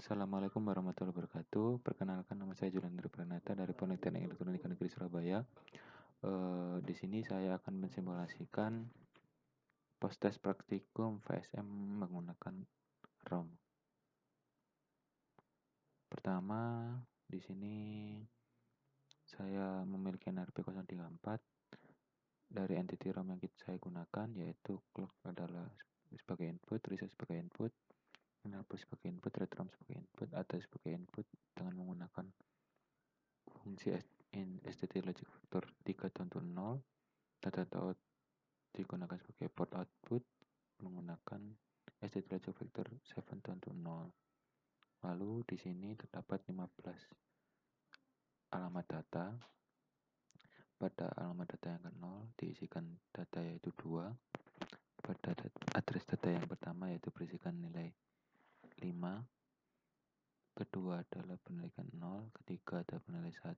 Assalamualaikum warahmatullahi wabarakatuh. Perkenalkan nama saya Juliandra Pranata dari Politeknik Elektronika Negeri Surabaya. Di sini saya akan mensimulasikan post-test praktikum VSM menggunakan ROM. Pertama, di sini saya memiliki NRP 034 dari entity ROM yang saya gunakan, yaitu clock adalah sebagai input, reset sebagai input, enable sebagai input, read ROM sebagai input, ada sebagai input dengan menggunakan fungsi STT logic vector 3.0, data out digunakan sebagai port output menggunakan STT logic vector 7.0. Lalu di sini terdapat 15 alamat data. Pada alamat data yang ke-0 diisikan data yaitu 2. Pada address data yang pertama yaitu berisikan nilai 5. Kedua adalah penilaian 0, ketiga adalah penilai 1,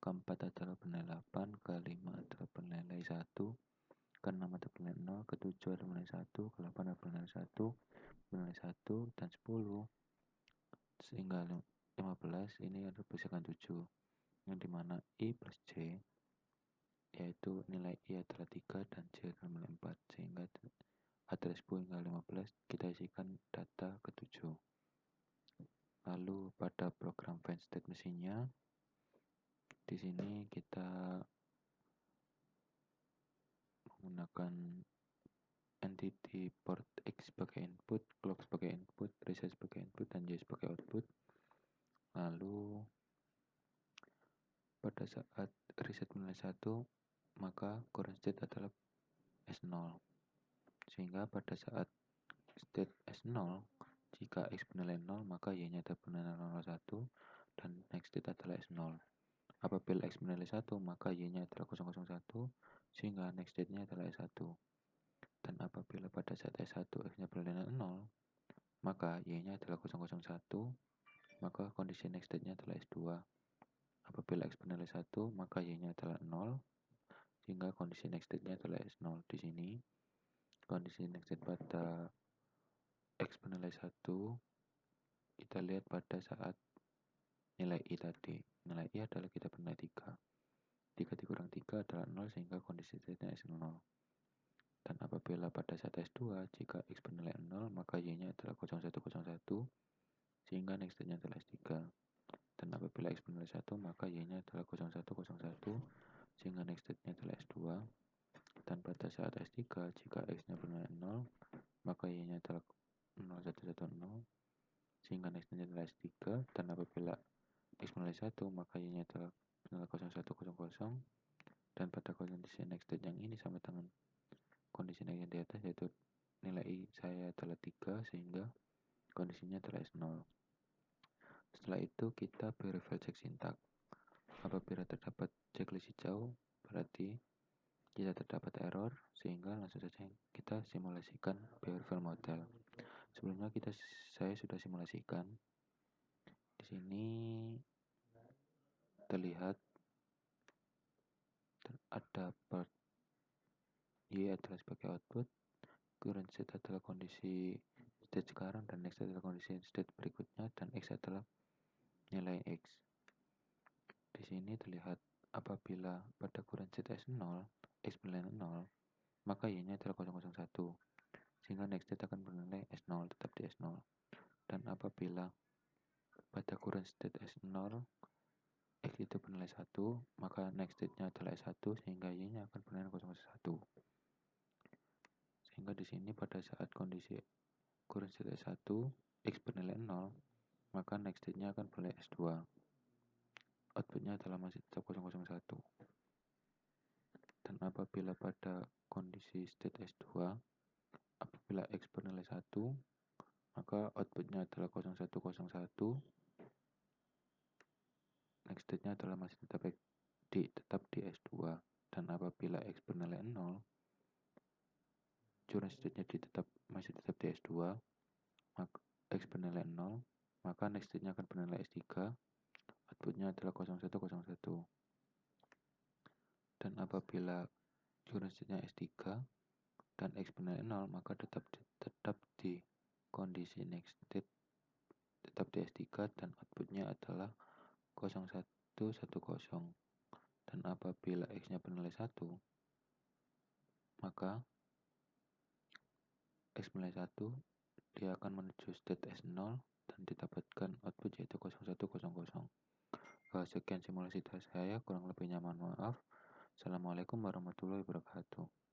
keempat adalah penilai 8, kelima adalah penilai 1, keenam adalah penilai 0, ketujuh adalah penilai 1, ke-8 adalah penilai 1, penilai 1, dan 10, sehingga 15 ini adalah berisikan 7, yang dimana I plus J, yaitu nilai I adalah 3 dan J adalah nilai 4, sehingga address 10 hingga 15 kita isikan data ke-7. Lalu pada program find state mesinnya, di sini kita menggunakan entity port X sebagai input, clock sebagai input, reset sebagai input, dan Y sebagai output. Lalu pada saat reset menilai 1, maka current state adalah S0. Sehingga pada saat state S0, jika X bernilai 0, maka Y-nya adalah bernilai 001, dan next state adalah S0. Apabila X bernilai 1, maka Y-nya adalah 001, sehingga next state-nya adalah S1. Dan apabila pada saat S1 X-nya bernilai 0, maka Y-nya adalah 001, maka kondisi next state-nya adalah S2. Apabila X bernilai 1, maka Y-nya adalah 0, sehingga kondisi next state-nya adalah S0. Di sini, kondisi next state pada X bernilai 1, kita lihat pada saat nilai I tadi. Nilai I adalah kita bernilai 3. 3 dikurang 3 adalah 0, sehingga kondisi state-nya S0. Dan apabila pada saat S2, jika X bernilai 0, maka Y-nya adalah 0101, sehingga next state-nya adalah S3. Dan apabila X bernilai 1, maka Y-nya adalah 0101, sehingga next state-nya adalah S2. Dan pada saat S3, jika X-nya bernilai 0, maka Y-nya adalah 0110, sehingga next state-nya adalah S3. Dan apabila X bernilai 1, maka Y-nya adalah 0100, dan pada kondisi next state yang ini sama dengan kondisi yang di atas, yaitu nilai I saya adalah 3, sehingga kondisinya adalah S0. Setelah itu kita verify cek sintak. Apabila terdapat checklist hijau, berarti kita terdapat error, sehingga langsung saja kita simulasikan behavioral model. Sebelumnya saya sudah simulasikan. Di sini terlihat ada part Y adalah sebagai output, current state adalah kondisi state sekarang, dan next adalah kondisi state berikutnya, dan X adalah nilai X. Di sini terlihat apabila pada current state S0, X bernilai 0, maka Y-nya adalah 001, sehingga next state akan bernilai S0, tetap di S0. Dan apabila pada current state S0, X itu bernilai 1, maka next state-nya adalah S1, sehingga Y-nya akan bernilai 001. Sehingga di sini pada saat kondisi current state S1, X bernilai 0, maka next state-nya akan bernilai S2. Outputnya adalah masih tetap 001. Dan apabila pada kondisi state S2, apabila X bernilai 1, maka outputnya adalah 0101, next state-nya adalah masih tetap di S2. Dan apabila X bernilai 0, current state-nya masih tetap di S2, maka X bernilai 0, maka next state-nya akan bernilai S3, outputnya adalah 0101. Dan apabila current state-nya S3 dan X bernilai 0, maka tetap di kondisi next state tetap di S3 dan outputnya adalah 0110. Dan apabila X-nya bernilai 1, maka X bernilai 1, dia akan menuju state S0 dan didapatkan output yaitu 0100. Sekian simulasi dari saya, kurang lebihnya mohon maaf. Assalamualaikum warahmatullahi wabarakatuh.